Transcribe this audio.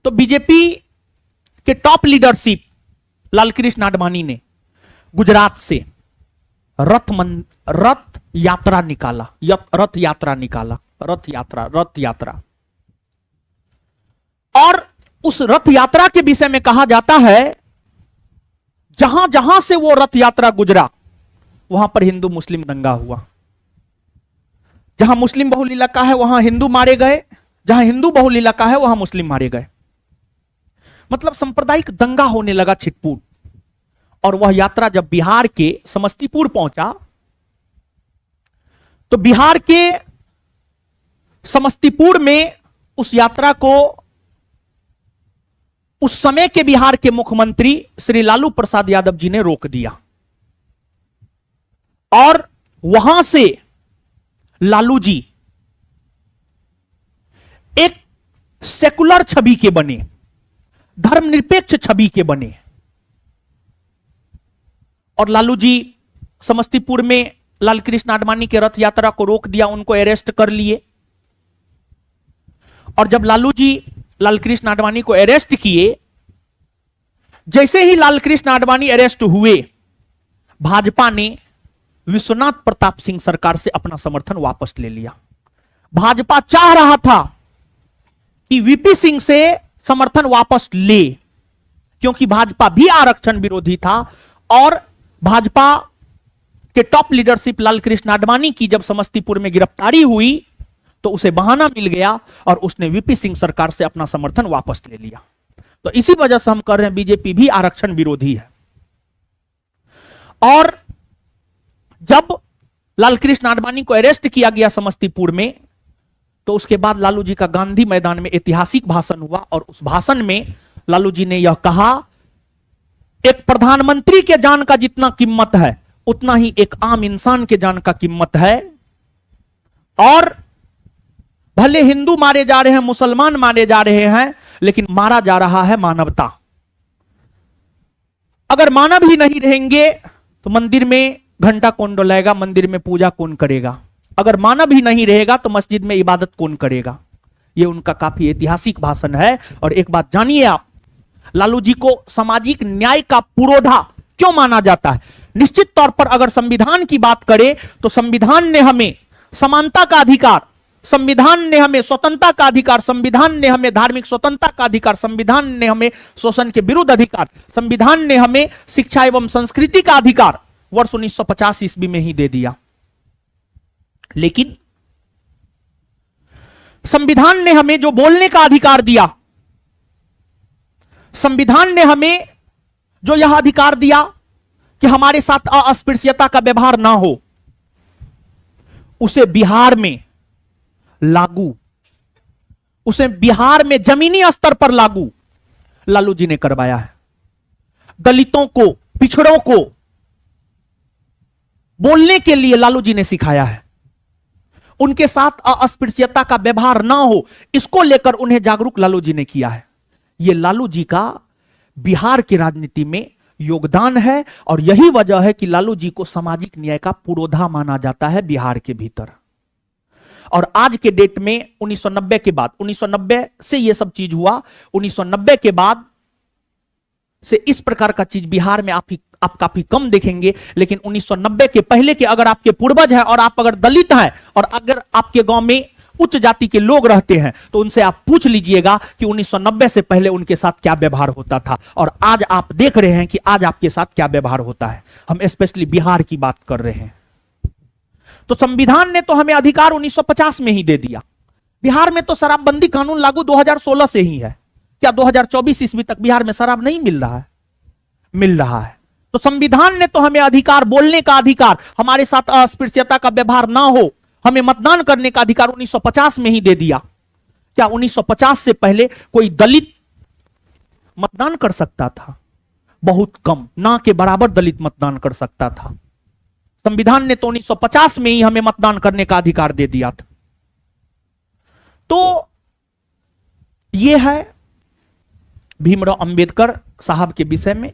तो बीजेपी के top leadership Lalkrishna Advani ने गुजरात से रथ यात्रा निकाला। और उस रथ यात्रा के विषय में कहा जाता है जहां जहां से वो रथ यात्रा गुजरा वहां पर हिंदू मुस्लिम दंगा हुआ। जहां मुस्लिम बहुल इलाका है वहां हिंदू मारे गए, जहां हिंदू बहुल इलाका है वहां मुस्लिम मारे गए। मतलब सांप्रदायिक दंगा होने लगा छिटपुट। और वह यात्रा जब बिहार के समस्तीपुर पहुंचा तो बिहार के समस्तीपुर में उस यात्रा को उस समय के बिहार के मुख्यमंत्री श्री लालू प्रसाद यादव जी ने रोक दिया। और वहां से लालू जी एक सेकुलर छवि के बने, धर्मनिरपेक्ष छवि के बने। और लालू जी समस्तीपुर में लालकृष्ण आडवाणी के रथ यात्रा को रोक दिया, उनको अरेस्ट कर लिए। और जब लालू जी लालकृष्ण आडवाणी को अरेस्ट किए, जैसे ही लालकृष्ण आडवाणी अरेस्ट हुए, भाजपा ने विश्वनाथ प्रताप सिंह सरकार से अपना समर्थन वापस ले लिया। भाजपा चाह रहा था कि वीपी सिंह से समर्थन वापस ले, क्योंकि भाजपा भी आरक्षण विरोधी था। और भाजपा के टॉप लीडरशिप लालकृष्ण आडवाणी की जब समस्तीपुर में गिरफ्तारी हुई तो उसे बहाना मिल गया और उसने वीपी सिंह सरकार से अपना समर्थन वापस ले लिया। तो इसी वजह से हम कह रहे हैं बीजेपी भी आरक्षण विरोधी है। और जब लालकृष्ण आडवाणी को अरेस्ट किया गया समस्तीपुर में, तो उसके बाद लालू जी का गांधी मैदान में ऐतिहासिक भाषण हुआ। और उस भाषण में लालू जी ने यह कहा, एक प्रधानमंत्री के जान का जितना कीमत है उतना ही एक आम इंसान के जान का कीमत है। और भले हिंदू मारे जा रहे हैं, मुसलमान मारे जा रहे हैं, लेकिन मारा जा रहा है मानवता। अगर मानव ही नहीं रहेंगे तो मंदिर में घंटा कौन डोलाएगा, मंदिर में पूजा कौन करेगा? अगर मानव ही नहीं रहेगा तो मस्जिद में इबादत कौन करेगा? यह उनका काफी ऐतिहासिक भाषण है। और एक बात जानिए आप, लालू जी को सामाजिक न्याय का पुरोधा क्यों माना जाता है? निश्चित तौर पर अगर संविधान की बात करें तो संविधान ने हमें समानता का अधिकार, संविधान ने हमें स्वतंत्रता का अधिकार, संविधान ने हमें धार्मिक स्वतंत्रता का अधिकार, संविधान ने हमें शोषण के विरुद्ध अधिकार, संविधान ने हमें शिक्षा एवं संस्कृति का अधिकार वर्ष 1950 ईस्वी में ही दे दिया। लेकिन संविधान ने हमें जो बोलने का अधिकार दिया, संविधान ने हमें जो यह अधिकार दिया कि हमारे साथ अस्पृश्यता का व्यवहार ना हो, उसे बिहार में लागू, उसे बिहार में जमीनी स्तर पर लागू लालू जी ने करवाया है। दलितों को, पिछड़ों को बोलने के लिए लालू जी ने सिखाया है। उनके साथ अस्पृश्यता का व्यवहार ना हो, इसको लेकर उन्हें जागरूक लालू जी ने किया है। यह लालू जी का बिहार की राजनीति में योगदान है। और यही वजह है कि लालू जी को सामाजिक न्याय का पुरोधा माना जाता है बिहार के भीतर। और आज के डेट में 1990 के बाद, 1990 से यह सब चीज हुआ, 1990 के बाद से इस प्रकार का चीज बिहार में आप काफी कम देखेंगे। लेकिन 1990 के पहले के अगर आपके पूर्वज हैं और आप अगर दलित हैं और अगर आपके गांव में उच्च जाति के लोग रहते हैं तो उनसे आप पूछ लीजिएगा कि 1990 से पहले उनके साथ क्या व्यवहार होता था। और आज आप देख रहे हैं कि आज आपके साथ क्या व्यवहार होता है। हम स्पेशली बिहार की बात कर रहे हैं। तो संविधान ने तो हमें अधिकार 1950 में ही दे दिया। बिहार में तो शराबबंदी कानून लागू 2016 से ही है। क्या 2024 ईस्वी तक बिहार में शराब नहीं मिल रहा है? मिल रहा है। तो संविधान ने तो हमें अधिकार, बोलने का अधिकार, हमारे साथ अस्पृश्यता का व्यवहार ना हो, हमें मतदान करने का अधिकार 1950 में ही दे दिया। क्या 1950 से पहले कोई दलित मतदान कर सकता था? बहुत कम, ना के बराबर दलित मतदान कर सकता था। संविधान ने तो 1950 में ही हमें मतदान करने का अधिकार दे दिया था। तो यह है भीमराव अंबेडकर साहब के विषय में।